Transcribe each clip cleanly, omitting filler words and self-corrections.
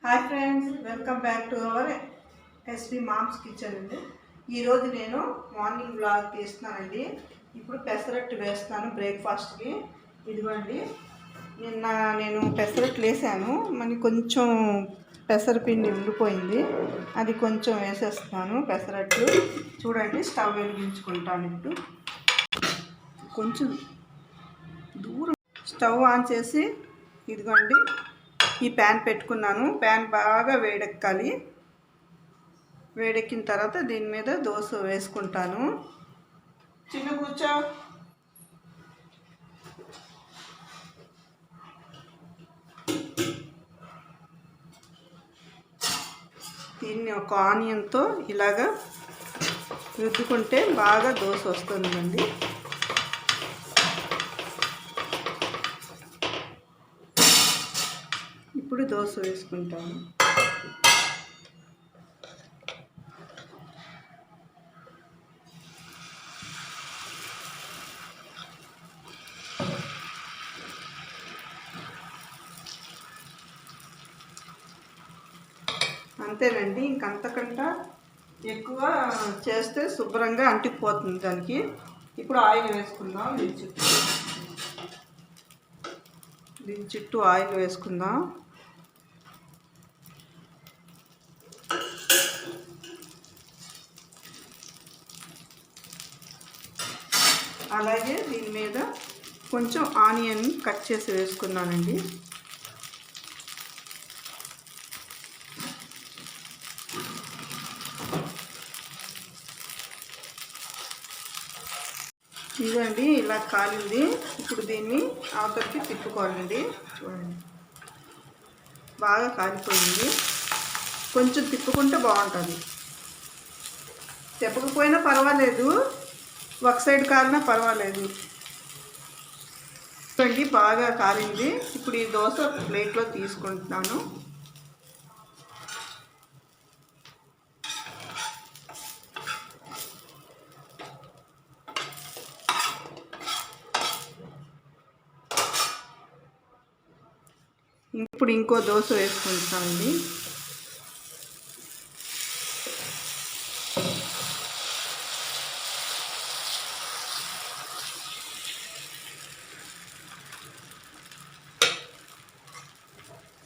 Hi friends, welcome back to our SP moms kitchen అండి. ఈరోజు నేను మార్నింగ్ వ్లాగ్ తీస్తున్నానండి. ఇప్పుడు పెసరట్టు వేస్తాను బ్రేక్ఫాస్ట్కి. ఇదిగోండి, నిన్న నేను పెసరట్టు వేసాను, మరి కొంచెం పెసరపిండి ఉండిపోయింది, అది కొంచెం వేసేస్తున్నాను పెసరట్టు. చూడండి, స్టవ్ వెలిగించుకుంటాను. ఇప్పుడు కొంచెం దూరం స్టవ్ ఆన్ చేసి ఇదిగోండి ఈ ప్యాన్ పెట్టుకున్నాను. ప్యాన్ బాగా వేడెక్కాలి. వేడెక్కిన తర్వాత దీని మీద దోశ వేసుకుంటాను. చిన్న కూర్చో. దీన్ని ఒక ఆనియన్తో ఇలాగా రుద్దుకుంటే బాగా దోశ వస్తుందండి. ఇప్పుడు దోశ వేసుకుంటాను. అంతేనండి, ఇంకంతకంట ఎక్కువ చేస్తే శుభ్రంగా అంటిపోతుంది దానికి. ఇప్పుడు ఆయిల్ వేసుకుందాం. దీని చుట్టూ ఆయిల్ వేసుకుందాం. అలాగే దీని మీద కొంచెం ఆనియన్ కట్ చేసి వేసుకున్నానండి. ఇదండి ఇలా కాలింది. ఇప్పుడు దీన్ని అవతలకి తిప్పుకోవాలండి. చూడండి, బాగా కాలిపోయింది. కొంచెం తిప్పుకుంటే బాగుంటుంది. తిప్పకపోయినా పర్వాలేదు, ఒక సైడ్ కాలినా పర్వాలేదు. చూడండి, బాగా కాలింది. ఇప్పుడు ఈ దోశ ప్లేట్లో తీసుకుంటున్నాను. ఇప్పుడు ఇంకో దోశ వేసుకుంటానండి.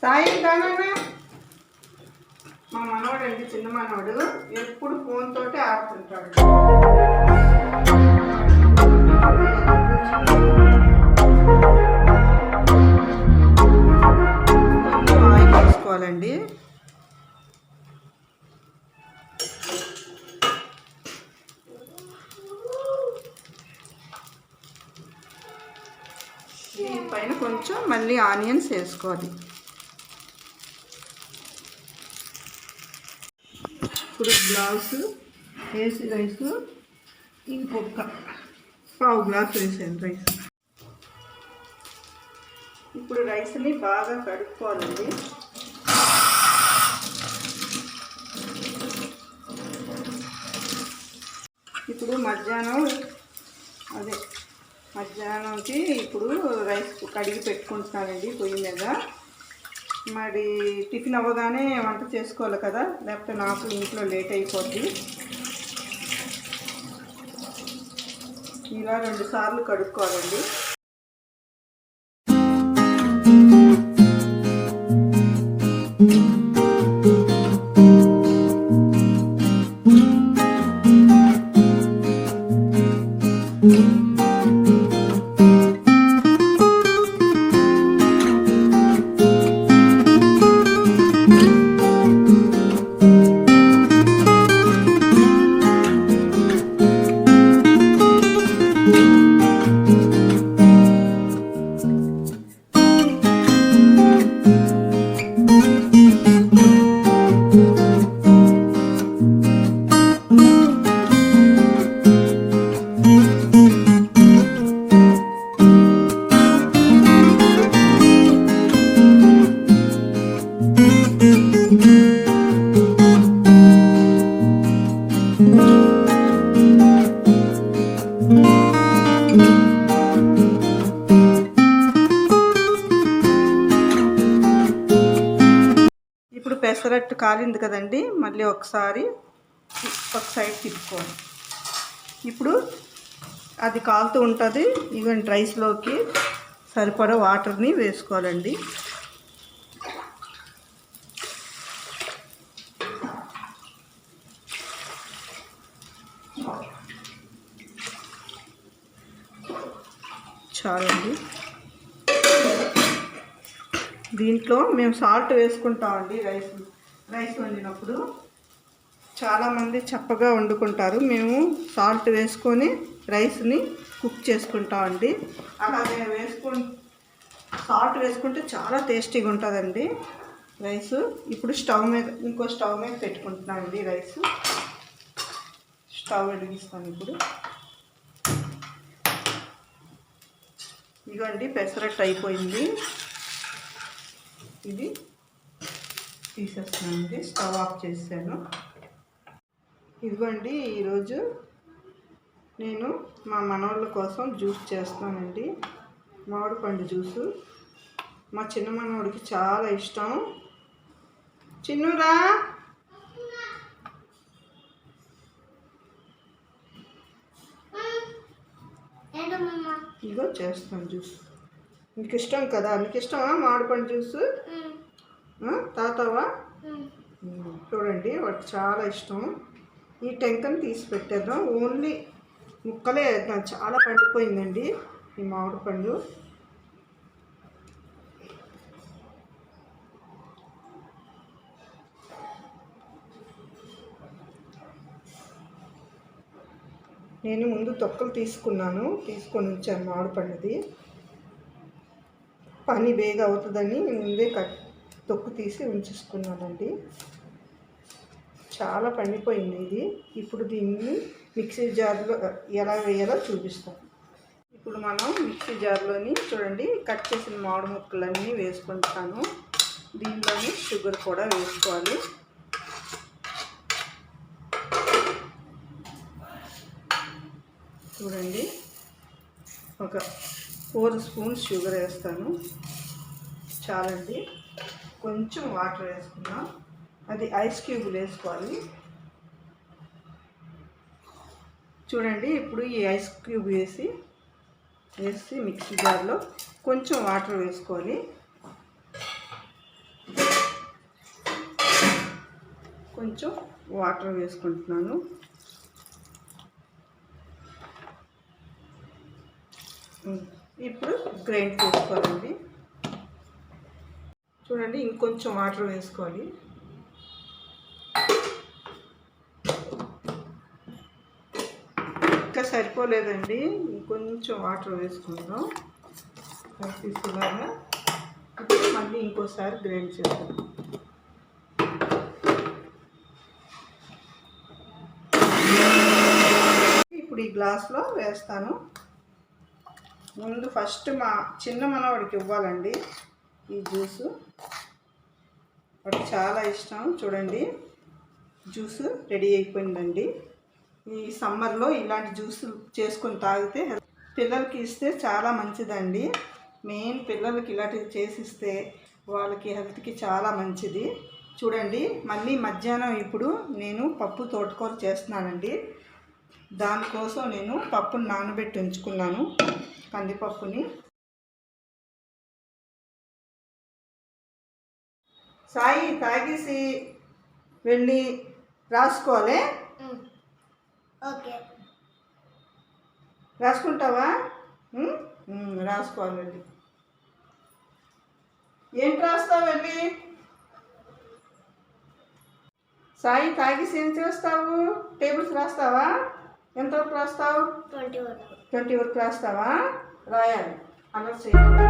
సాయంకాలమే మా మనవాడు అండి, చిన్న మనవాడు, ఎప్పుడు ఫోన్ తోటి ఆడుతుంటాడు. ఆయిల్ వేసుకోవాలండి. దీనిపైన కొంచెం మళ్ళీ ఆనియన్స్ వేసుకోవాలి. ఇప్పుడు గ్లాసు వేసి రైసు ఇంకొక పావు గ్లాసు వేసాను రైస్. ఇప్పుడు రైస్ని బాగా కడుక్కోవాలండి. ఇప్పుడు మధ్యాహ్నంకి ఇప్పుడు రైస్ కడిగి పెట్టుకుంటున్నానండి పొయ్యి మీద. మరి టిఫిన్ అవ్వగానే వంట చేసుకోవాలి కదా, లేకపోతే నాకు ఇంట్లో లేట్ అయిపోద్ది. ఇలా 2 సార్లు కడుక్కోవాలండి. ఇప్పుడు పెసరట్టు కాలింది కదండి, మళ్ళీ ఒకసారి ఒక సైడ్ తిప్పుకోవాలి. ఇప్పుడు అది కాలుతూ ఉంటుంది. ఈవెన్ రైస్లోకి సరిపడా వాటర్ని వేసుకోవాలండి. చాలండి. దీంట్లో మేము సాల్ట్ వేసుకుంటామండి. రైస్ వండినప్పుడు చాలామంది చప్పగా వండుకుంటారు. మేము సాల్ట్ వేసుకొని రైస్ని కుక్ చేసుకుంటామండి. అలాగే సాల్ట్ వేసుకుంటే చాలా టేస్టీగా ఉంటుందండి రైస్. ఇప్పుడు ఇంకో స్టవ్ మీద పెట్టుకుంటున్నానండి రైస్. స్టవ్ వెలిగిస్తాను. ఇప్పుడు ఇదిగోండి పెసరట్టు అయిపోయింది. ఇది తీసేస్తున్నానండి. స్టవ్ ఆఫ్ చేశాను. ఇదిగోండి ఈరోజు నేను మా మనవాళ్ళ కోసం జ్యూస్ చేస్తానండి. మామిడి పండు జ్యూసు. మా చిన్న మనవాడికి చాలా ఇష్టం. చిన్నురా, ఇదిగో చేస్తాను జ్యూస్. నీకు ఇష్టం కదా? నీకు ఇష్టమా మామిడి పండు జ్యూసు? తాతావా? చూడండి వాడికి చాలా ఇష్టం. ఈ టెంకని తీసి పెట్టేద్దాం. ఓన్లీ ముక్కలే చాలా పండిపోయిందండి ఈ మామిడి పండు. నేను ముందు తొక్కలు తీసుకొని ఉంచాను మామిడి పండుది. పని బేగా అవుతుందని ముందే తొక్కు తీసి ఉంచేసుకున్నానండి. చాలా పండిపోయింది ఇది. ఇప్పుడు దీన్ని మిక్సీ జార్లో ఎలా వేయాలో చూపిస్తాను. ఇప్పుడు మనం మిక్సీ జార్లోని చూడండి కట్ చేసిన మామిడి ముక్కలన్నీ వేసుకుంటాను. దీనిలోని షుగర్ కూడా వేసుకోవాలి. చూడండి ఒక 4 స్పూన్స్ షుగర్ వేస్తాను. చాలండి. కొంచెం వాటర్ వేసుకున్నాం. అది ఐస్ క్యూబ్లు వేసుకోవాలి. చూడండి ఇప్పుడు ఈ ఐస్ క్యూబ్ వేసి మిక్సీ జార్లో కొంచెం వాటర్ వేసుకోవాలి. కొంచెం వాటర్ వేసుకుంటున్నాను. ఇప్పుడు గ్రైండ్ చేసుకోవాలండి. చూడండి ఇంకొంచెం వాటర్ వేసుకోవాలి. ఇంకా సరిపోలేదండి, ఇంకొంచెం వాటర్ వేసుకుందాం. తీసుకున్నాక ఇప్పుడు మళ్ళీ ఇంకోసారి గ్రైండ్ చేద్దాం. ఇప్పుడు ఈ గ్లాస్లో వేస్తాను. ముందు ఫస్ట్ మా చిన్న మనవాడికి ఇవ్వాలండి ఈ జ్యూసు. వాడికి చాలా ఇష్టం. చూడండి జ్యూసు రెడీ అయిపోయిందండి. ఈ సమ్మర్లో ఇలాంటి జ్యూసు చేసుకొని తాగితే పిల్లలకి ఇస్తే చాలా మంచిదండి. మెయిన్ పిల్లలకి ఇలాంటివి చేసిస్తే వాళ్ళకి హెల్త్కి చాలా మంచిది. చూడండి మళ్ళీ మధ్యాహ్నం ఇప్పుడు నేను పప్పు తోటకూర చేస్తున్నానండి. దానికోసం నేను పప్పును నానబెట్టి ఉంచుకున్నాను, కందిపప్పుని. సాయి తాగేసి వెళ్ళి రాసుకోవాలి. ఓకే, రాసుకుంటావా? రాసుకోవాలి. వెళ్ళి ఏంటి రాస్తావు? వెళ్ళి సాయి తాగేసి ఏం చేస్తావు? టేబుల్స్ రాస్తావా? ఎంతవరకు రాస్తావు? 20 వరకు రాస్తావా? రాయాలి. అలా చేయాలి.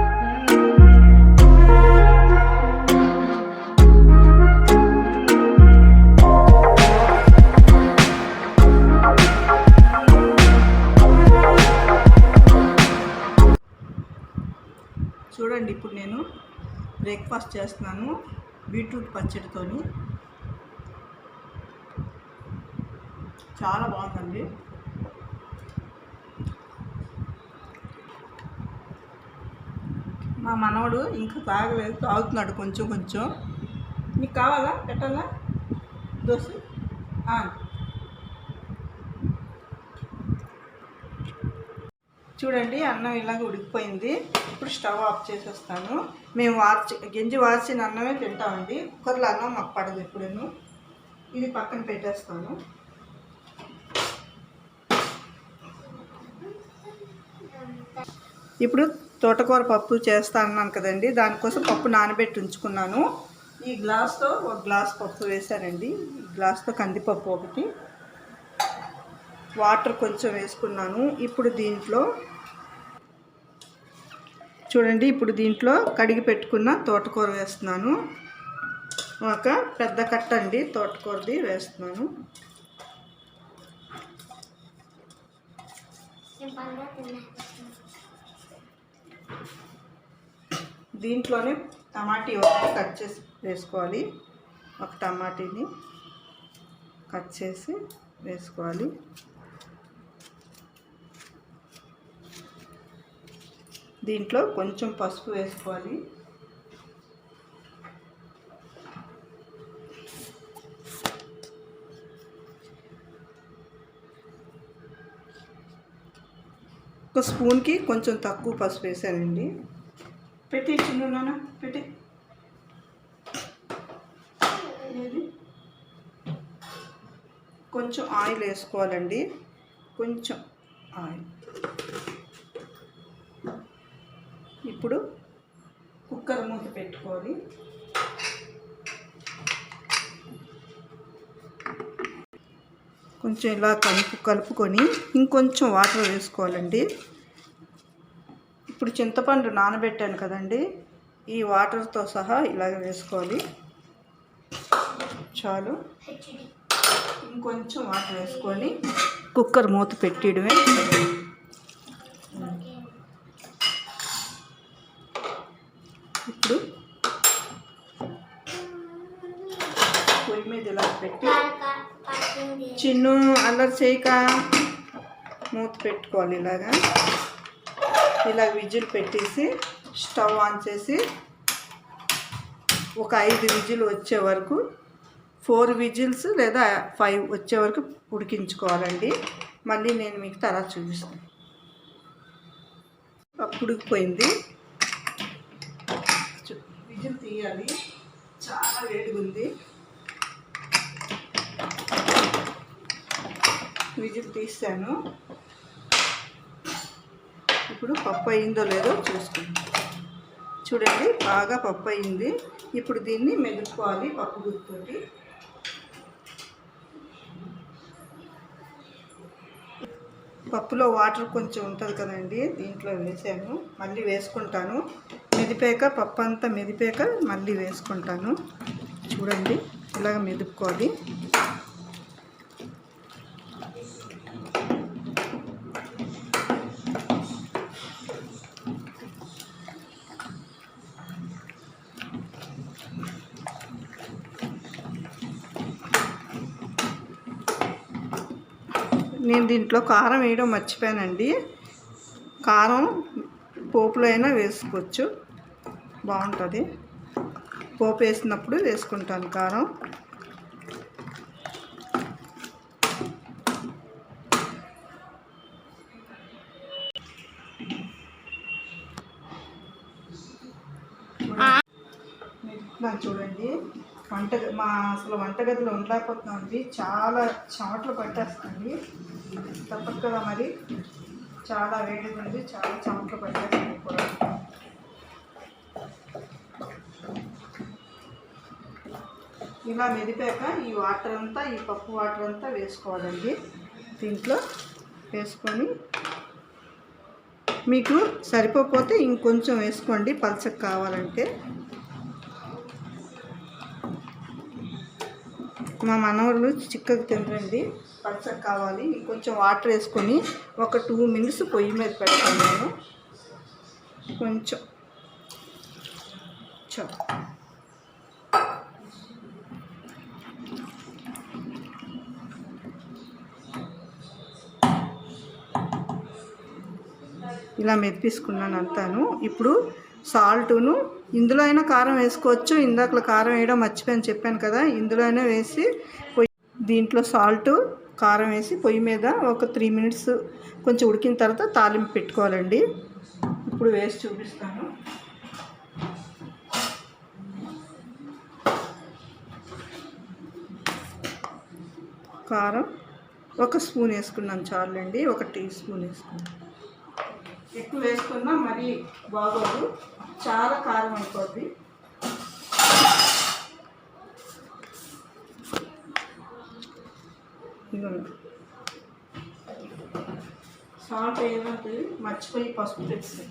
చూడండి ఇప్పుడు నేను బ్రేక్ఫాస్ట్ చేస్తున్నాను బీట్రూట్ పచ్చడితోని. చాలా బాగుందండి. మా మనవడు ఇంకా తాగలేదు, తాగుతున్నాడు కొంచెం. నీకు కావాలా పెట్టాలా దోశ? చూడండి అన్నం ఇలాగ ఉడికిపోయింది. ఇప్పుడు స్టవ్ ఆఫ్ చేసేస్తాను. మేము గింజి వార్చిన అన్నమే తింటామండి. కుక్కర్లో అన్నం మాకు పడదు ఎప్పుడూ. ఇది పక్కన పెట్టేస్తాను. ఇప్పుడు తోటకూర పప్పు చేస్తా అన్నాను కదండి, దానికోసం పప్పు నానబెట్టి ఉంచుకున్నాను. ఈ గ్లాస్తో ఒక గ్లాస్ పప్పు వేసానండి. ఈ గ్లాస్తో కందిపప్పు ఒకటి, వాటర్ కొంచెం వేసుకున్నాను. ఇప్పుడు దీంట్లో చూడండి, ఇప్పుడు దీంట్లో కడిగి పెట్టుకున్న తోటకూర వేస్తున్నాను. ఒక పెద్ద కట్ట అండి తోటకూరది వేస్తున్నాను. దీంట్లోనే టమాటీ ఒకటి కట్ చేసి వేసుకోవాలి. ఒక టమాటీని కట్ చేసి వేసుకోవాలి. దీంట్లో కొంచెం పసుపు వేసుకోవాలి. ఒక స్పూన్కి కొంచెం తక్కువ పసుపు వేసానండి. పెట్టి చిన్న నాన్న పెట్టి. కొంచెం ఆయిల్ వేసుకోవాలండి, కొంచెం ఆయిల్. ఇప్పుడు కుక్కర్ మూత పెట్టుకోవాలి. కొంచెం ఇలా కలుపుకొని ఇంకొంచెం వాటర్ వేసుకోవాలండి. ఇప్పుడు చింతపండు నానబెట్టాను కదండి, ఈ వాటర్తో సహా ఇలాగ వేసుకోవాలి. చాలు. ఇంకొంచెం వాటర్ వేసుకొని కుక్కర్ మూత పెట్టడమే. ఇప్పుడు పొయ్యి మీద ఇలా పెట్టి చిన్ను అల్లరి చేయక మూత పెట్టుకోవాలి. ఇలా విజిల్ పెట్టేసి స్టవ్ ఆన్ చేసి ఒక 5 విజిల్ వచ్చే వరకు, 4 విజిల్స్ లేదా 5 వచ్చే వరకు ఉడికించుకోవాలండి. మళ్ళీ నేను మీకు తర్వాత చూపిస్తాను. అప్పుడు ఉడికిపోయింది. విజిల్ తీయాలి, చాలా వేడిగా ఉంది. విజిల్ తీసాను. ఇప్పుడు పప్పు అయిందో లేదో చూసుకుందాం. చూడండి, బాగా పప్పు అయింది. ఇప్పుడు దీన్ని మెదుపుకోవాలి పప్పు గుత్తితోటి. పప్పులో వాటర్ కొంచెం ఉంటుంది కదండి, దీంట్లో వేసాను. మళ్ళీ వేసుకుంటాను. మెదిపాక పప్పు అంతా మెదిపాక మళ్ళీ వేసుకుంటాను. చూడండి, ఇలాగ మెదుపుకోవాలి. నేను దీంట్లో కారం వేయడం మర్చిపోయానండి. కారం పోపులో అయినా వేసుకోవచ్చు, బాగుంటుంది. పోపు వేసినప్పుడు వేసుకుంటాను కారం. చూడండి, అసలు వంటగదిలో ఉండలేకపోతున్నామండి. చాలా చెమటలు పట్టేస్తుంది. తప్పదు కదా మరి, చాలా వేడిగా ఉంది, చాలా చెమటలు పట్టేస్తుంది కూడా. ఇలా మెదిపాక ఈ వాటర్ అంతా, ఈ పప్పు వాటర్ అంతా వేసుకోవాలండి. దీంట్లో వేసుకొని మీకు సరిపోతే ఇంకొంచెం వేసుకోండి, పలచగా కావాలంటే. మా మనవళ్ళు చిక్కగా తినరండి, పలచగా కావాలి. ఇంకొంచెం వాటర్ వేసుకొని ఒక 2 మినిట్స్ పొయ్యి మీద పెడతాను నేను. కొంచెం ఇలా మెదిపించుకున్నాను అంతాను. ఇప్పుడు సాల్టును, ఇందులో అయినా కారం వేసుకోవచ్చు. ఇందాకలో కారం వేయడం మర్చిపోయాను చెప్పాను కదా, ఇందులో అయినా వేసి దీంట్లో సాల్టు కారం వేసి పొయ్యి మీద ఒక 3 మినిట్స్ కొంచెం ఉడికిన తర్వాత తాలింపు పెట్టుకోవాలండి. ఇప్పుడు వేసి చూపిస్తాను. కారం 1 స్పూన్ వేసుకున్నాను చాలండి, 1 టీ స్పూన్ వేసుకున్నాను. ఎక్కువ వేసుకున్నా మరీ బాగోదు, చాలా కారం అయిపోద్ది. సాల్ట్ ఏమంటే మర్చిపోయి పసుపు తెచ్చి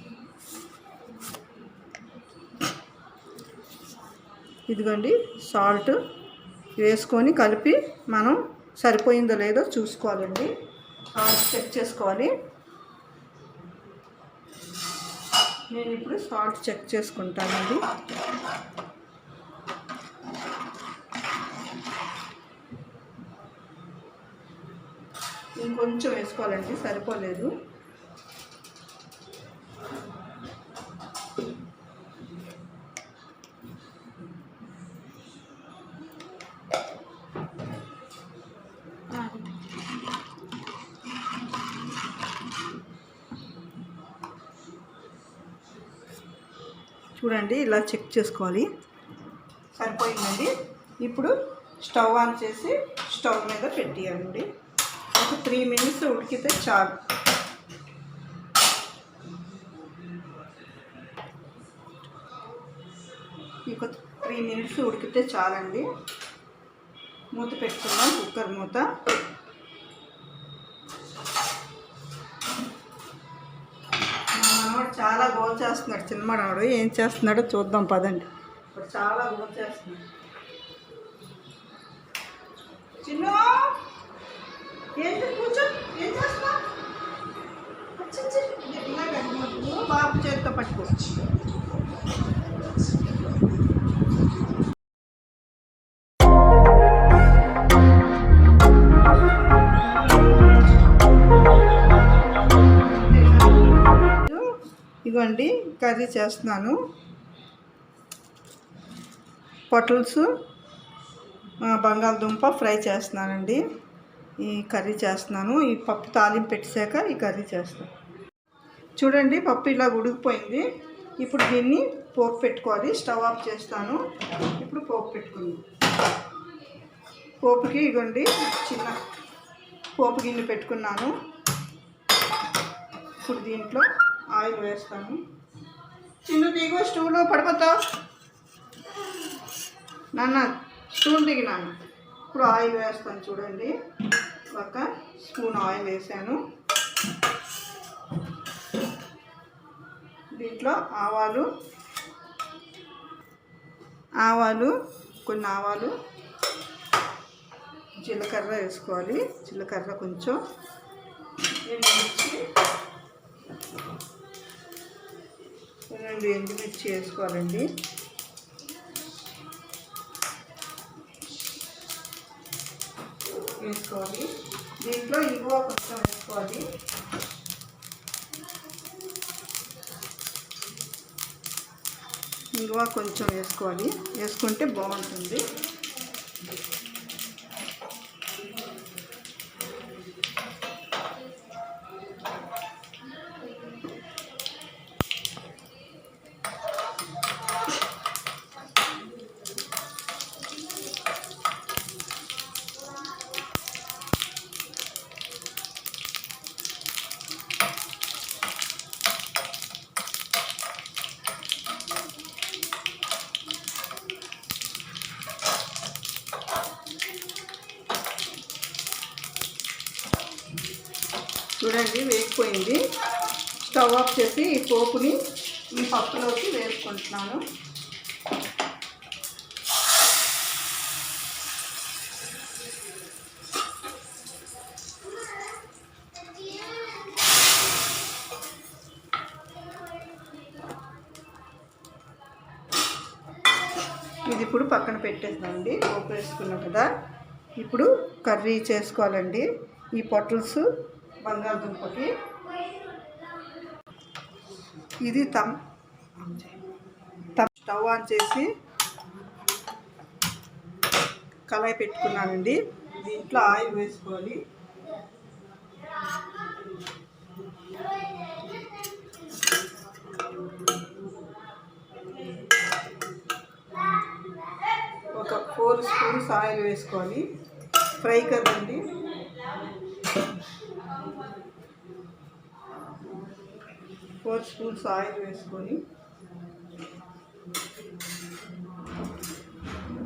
ఇదిగోండి సాల్ట్ వేసుకొని కలిపి మనం సరిపోయిందో లేదో చూసుకోవాలండి. సాల్ట్ చెక్ చేసుకోవాలి. నేను ఇప్పుడు సాల్ట్ చెక్ చేసుకుంటానండి. ఇంకొంచెం వేసుకోవాలండి, సరిపోలేదు. చూడండి ఇలా చెక్ చేసుకోవాలి, సరిపోయిందండి. ఇప్పుడు స్టవ్ ఆన్ చేసి స్టవ్ మీద పెట్టేయాలండి. ఒక 3 మినిట్స్ ఉడికితే చాలు. ఇంకో 3 మినిట్స్ ఉడికితే చాలండి. మూత పెట్టుకుందాం, కుక్కర్ మూత. మనవాడు చాలా గోల్ చేస్తున్నాడు, చిన్నమాడవాడు. ఏం చేస్తున్నాడో చూద్దాం పదండి. ఇప్పుడు చాలా గోల్ చేస్తున్నాడు. చిన్న ఏంటి కూర్చో, ఏం చేస్తున్నా? బాబు చేతితో పట్టుకో. ఇదిగోండి కర్రీ చేస్తున్నాను. పొటల్స్ బంగాళదుంప ఫ్రై చేస్తున్నానండి. ఈ కర్రీ చేస్తున్నాను. ఈ పప్పు తాలింపు పెట్టాక ఈ కర్రీ చేస్తాను. చూడండి పప్పు ఇలా ఉడికిపోయింది. ఇప్పుడు దీన్ని పోపు పెట్టుకోవాలి. స్టవ్ ఆఫ్ చేస్తాను. ఇప్పుడు పోపు పెట్టుకుంది. పోపుకి ఇగోండి చిన్న పోపు గిన్నె పెట్టుకున్నాను. ఇప్పుడు దీంట్లో ఆయిల్ వేస్తాను. చిన్న దిగు, స్టూవ్లో పడిపోతావు నాన్న, స్టూల్ దిగినాను. ఇప్పుడు ఆయిల్ వేస్తాను. చూడండి 1 స్పూన్ ఆయిల్ వేసాను. దీంట్లో కొన్ని ఆవాలు, జీలకర్ర వేసుకోవాలి. జీలకర్ర కొంచెం, ఎండుమిర్చి వేసుకోవాలండి. వేసుకోవాలి. దీంట్లో ఇంగువ కొంచెం వేసుకోవాలి. ఇంగువ కొంచెం వేసుకోవాలి, వేసుకుంటే బాగుంటుంది. చూడండి వేగిపోయింది. స్టవ్ ఆఫ్ చేసి ఈ పోపుని ఈ పప్పులోకి వేసుకుంటున్నాను. ఇది ఇప్పుడు పక్కన పెట్టేద్దామండి. పోపు వేసుకున్నాం కదా, ఇప్పుడు కర్రీ చేసుకోవాలండి. ఈ పొటల్స్ బంగాళదుంపకి ఇది స్టవ్ ఆన్ చేసి కళాయి పెట్టుకున్నానండి. దీంట్లో ఆయిల్ వేసుకోవాలి. ఒక 4 స్పూన్స్ ఆయిల్ వేసుకోవాలి. ఫ్రై కదండి. ఫోర్ స్పూన్స్ ఆయిల్ వేసుకొని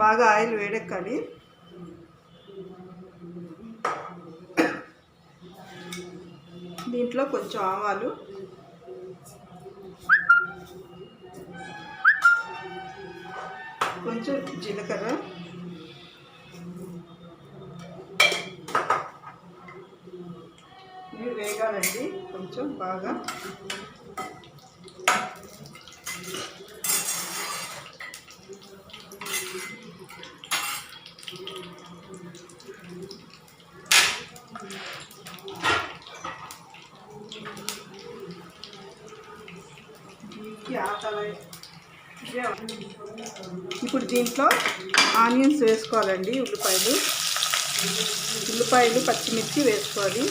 బాగా ఆయిల్ వేడెక్కాలి. దీంట్లో కొంచెం ఆవాలు, కొంచెం జీలకర్ర, ఇవి వేగాలండి కొంచెం బాగా. ఇప్పుడు దీంట్లో ఆనియన్స్ వేసుకోవాలండి. ఉల్లిపాయలు పచ్చిమిర్చి వేసుకోవాలి.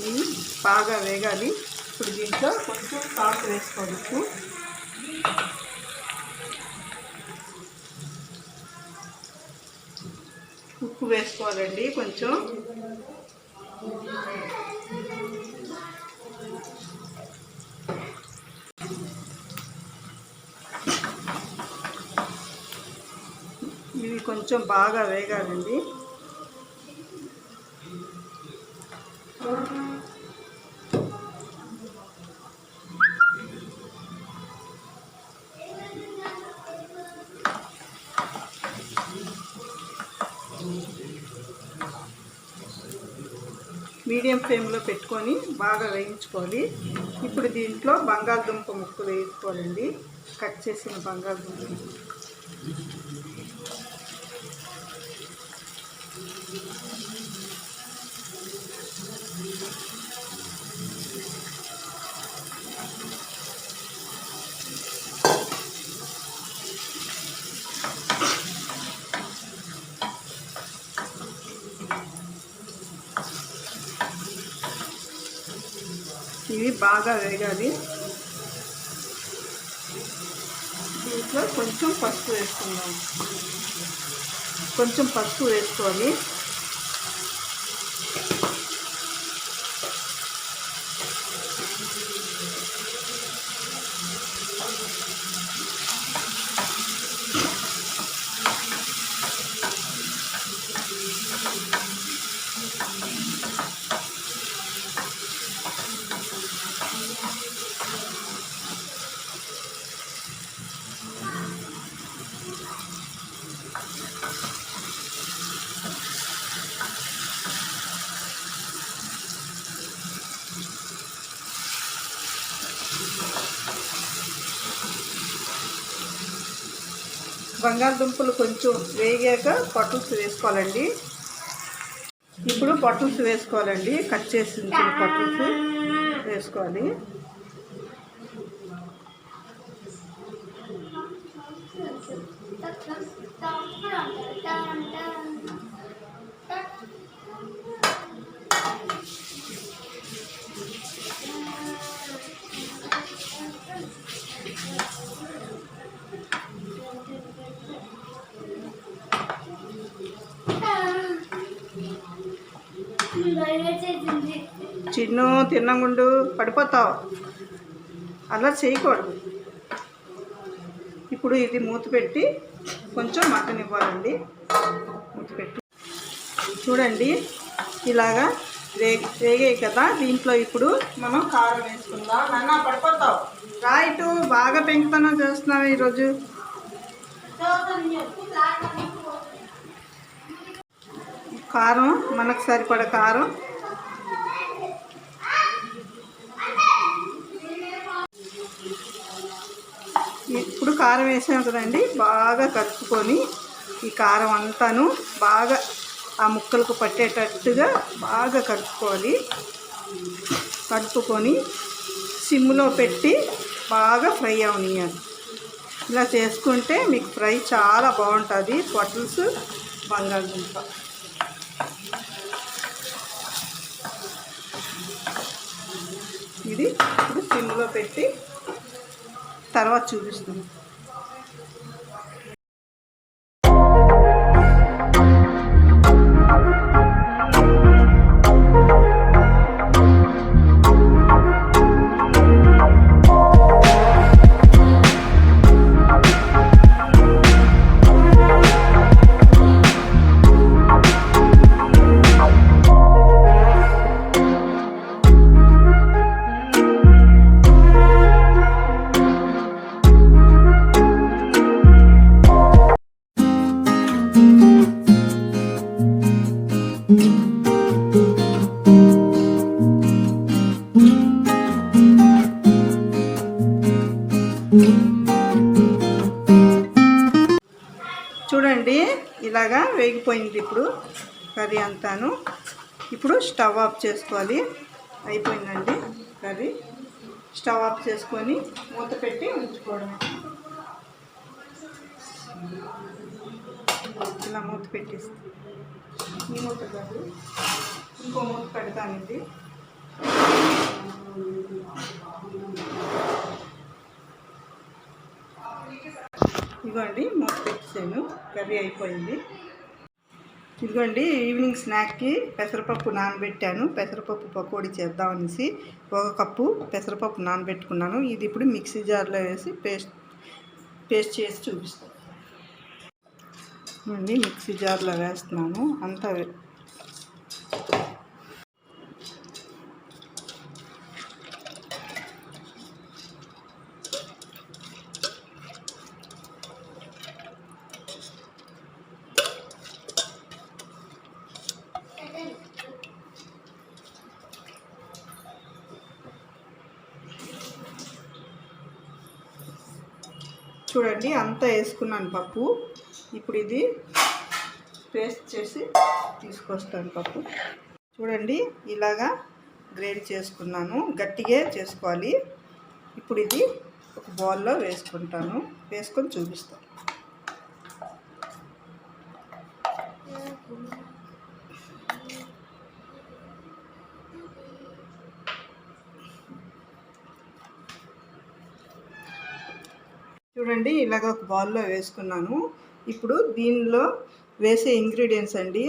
ఇవి బాగా వేగాలి. ఇప్పుడు దీంట్లో కొంచెం సాల్ట్ వేసుకోవచ్చు. ఉప్పు వేసుకోవాలండి కొంచెం. ఇవి కొంచెం బాగా వేగాలండి. మీడియం ఫ్లేమ్లో పెట్టుకొని బాగా వేయించుకోవాలి. ఇప్పుడు దీంట్లో బంగాళదుంప ముక్కలు వేసుకోవాలండి. కట్ చేసిన బంగాళదుంప. ఇవి బాగా వేగాలి. దీంట్లో కొంచెం పసుపు వేసుకుందాం. కొంచెం పసుపు వేసుకోవాలి. బంగాళదుంపలు కొంచెం వేగాక పొటల్స్ వేసుకోవాలండి. ఇప్పుడు పొటల్స్ వేసుకోవాలండి. కట్ చేసి పొటల్స్ వేసుకోవాలి. చిన్ను తిన్నగుండు, పడిపోతావు. అలా చేయకూడదు. ఇప్పుడు ఇది మూత పెట్టి కొంచెం మటన్ ఇవ్వాలండి. మూత పెట్టి చూడండి, ఇలాగా వేగాయి కదా. దీంట్లో ఇప్పుడు మనం కారం వేసుకుందాం. నాన్న పడిపోతావు. రైట్, బాగా పెంకుతనం చేస్తున్నావు ఈరోజు. కారం మనకు సరిపడ కారం. ఇప్పుడు కారం వేసాం కదండి. బాగా కలుపుకొని ఈ కారం అంతాను బాగా ఆ ముక్కలకు పట్టేటట్టుగా బాగా కలుపుకోవాలి. కలుపుకొని సిమ్లో పెట్టి బాగా ఫ్రై అవనియాలి. ఇలా చేసుకుంటే మీకు ఫ్రై చాలా బాగుంటుంది. పొటల్స్ బంగాళదుంప ఇది ఇప్పుడు సిమ్లో పెట్టి తర్వాత చూపిస్తాను. చూడండి ఇలాగా వేగిపోయింది ఇప్పుడు కర్రీ అంతాను. ఇప్పుడు స్టవ్ ఆఫ్ చేసుకోవాలి. అయిపోయిందండి కర్రీ. స్టవ్ ఆఫ్ చేసుకొని మూత పెట్టి ఉంచుకోవడమే. ఇలా మూత పెట్టేస్తాను. ఈ మూత కాదు, ఇంకో మూత పెడతానండి. ఇదిగోండి మూత పెట్టేసాను. కర్రీ అయిపోయింది. ఇదిగోండి ఈవినింగ్ స్నాక్కి పెసరపప్పు నానబెట్టాను. పెసరపప్పు పకోడీ చేద్దామనేసి 1 కప్పు పెసరపప్పు నానబెట్టుకున్నాను. ఇది ఇప్పుడు మిక్సీ జార్లో వేసి పేస్ట్ చేసి చూపిస్తాను. ఇదిగోండి మిక్సీ జార్లో వేస్తున్నాను. అంతా చూడండి అంతా వేసుకున్నాను పప్పు. ఇప్పుడు ఇది పేస్ట్ చేసి తీసుకొస్తాను పప్పు. చూడండి ఇలాగా గ్రేడ్ చేసుకున్నాను. గట్టిగా చేసుకోవాలి. ఇప్పుడు ఇది ఒక బౌల్లో వేసుకుంటాను. వేసుకొని చూపిస్తాను. చూడండి ఇలాగ ఒక బౌల్లో వేసుకున్నాను. ఇప్పుడు దీనిలో వేసే ఇంగ్రీడియంట్స్ అండి.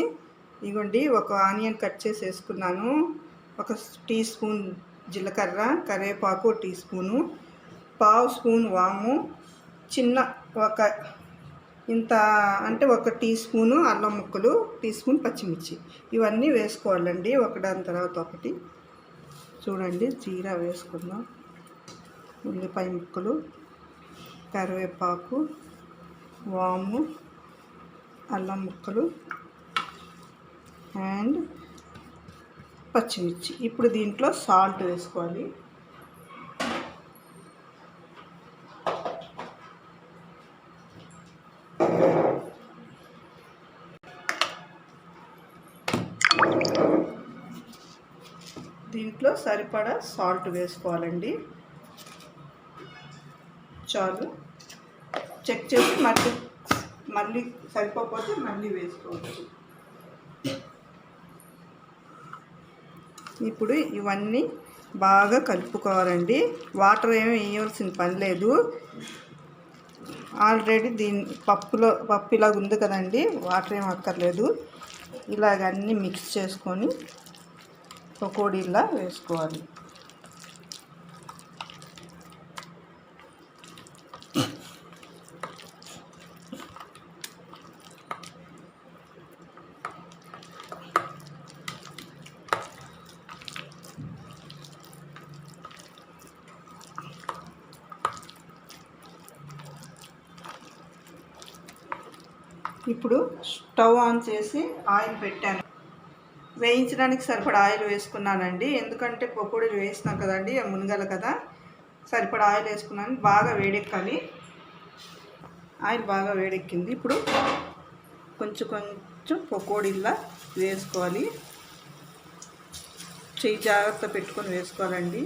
ఇదిగోండి ఒక ఆనియన్ కట్ చేసి వేసుకున్నాను. 1 టీ స్పూన్ జీలకర్ర, కరివేపాకు 1 టీ స్పూను, 1/2 స్పూన్ వాము, చిన్న ఇంత అంటే 1 టీ స్పూను అల్లం ముక్కలు, టీ స్పూన్ పచ్చిమిర్చి. ఇవన్నీ వేసుకోవాలండి ఒకదాని తర్వాత ఒకటి. చూడండి జీరా వేసుకుందాం, ఉల్లిపాయ ముక్కలు, కరివేపాకు, వాము, అల్లం ముక్కలు అండ్ పచ్చిమిర్చి. ఇప్పుడు దీంట్లో సాల్ట్ వేసుకోవాలి. దీంట్లో సరిపడా సాల్ట్ వేసుకోవాలండి. చాలు. చెక్ చేసి మళ్ళీ సరిపోతే మళ్ళీ వేసుకోవచ్చు. ఇప్పుడు ఇవన్నీ బాగా కలుపుకోవాలండి. వాటర్ ఏమి వేయవలసిన పని లేదు. ఆల్రెడీ పప్పు ఇలాగ ఉంది కదండి, వాటర్ ఏమి అక్కర్లేదు. ఇలాగ అన్నీ మిక్స్ చేసుకొని పకోడీలా వేసుకోవాలి. ఇప్పుడు స్టవ్ ఆన్ చేసి ఆయిల్ పెట్టాను. వేయించడానికి సరిపడా ఆయిల్ వేసుకున్నానండి. ఎందుకంటే పకోడీలు వేసినాం కదండి, మునగాలి కదా, సరిపడా ఆయిల్ వేసుకున్నాను. బాగా వేడెక్కాలి. ఆయిల్ బాగా వేడెక్కింది. ఇప్పుడు కొంచెం పకోడీలా వేసుకోవాలి. చెయ్యి జాగ్రత్త పెట్టుకొని వేసుకోవాలండి.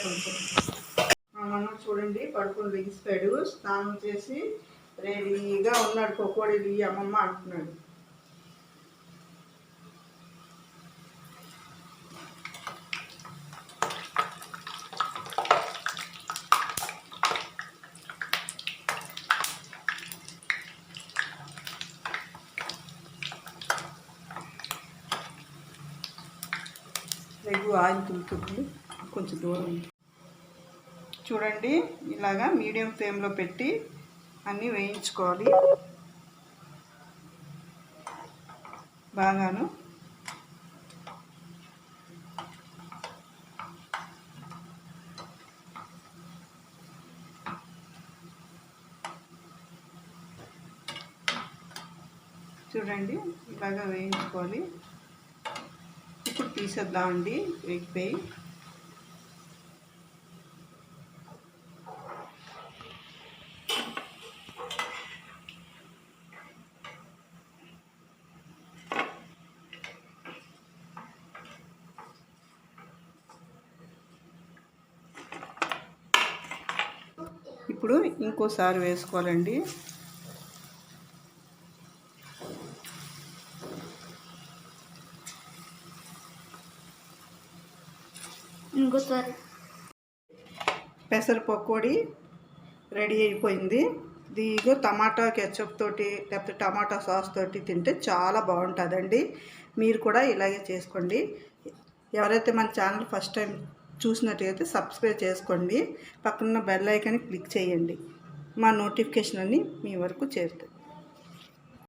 కొంచెం మనం చూడండి పడుకొని లెగిసిపోయాడు, స్నానం చేసి రెడీగా ఉన్నాడు. పకోడీలు అమ్మమ్మ అంటున్నాడు. ఆయిల్ తులుతుంది, కొంచెం దూరం చూడండి. ఇలాగా మీడియం ఫ్లేమ్లో పెట్టి అన్నీ వేయించుకోవాలి బాగాను. చూడండి ఇలాగా వేయించుకోవాలి. ఇప్పుడు తీసేద్దామండి వేగిపోయి. ఇప్పుడు ఇంకోసారి వేసుకోవాలండి. ఇంకోసారి పెసర పకోడీ రెడీ అయిపోయింది. దీనిలో టమాటా కెచప్ తోటి లేకపోతే టమాటా సాస్ తోటి తింటే చాలా బాగుంటుందండి. మీరు కూడా ఇలాగే చేసుకోండి. ఎవరైతే మన ఛానల్ ఫస్ట్ టైం చూసినట్టయితే సబ్స్క్రైబ్ చేసుకోండి. పక్కన బెల్ ఐకాన్ని క్లిక్ చేయండి. మా నోటిఫికేషన్ అన్నీ మీ వరకు చేరుతాయి.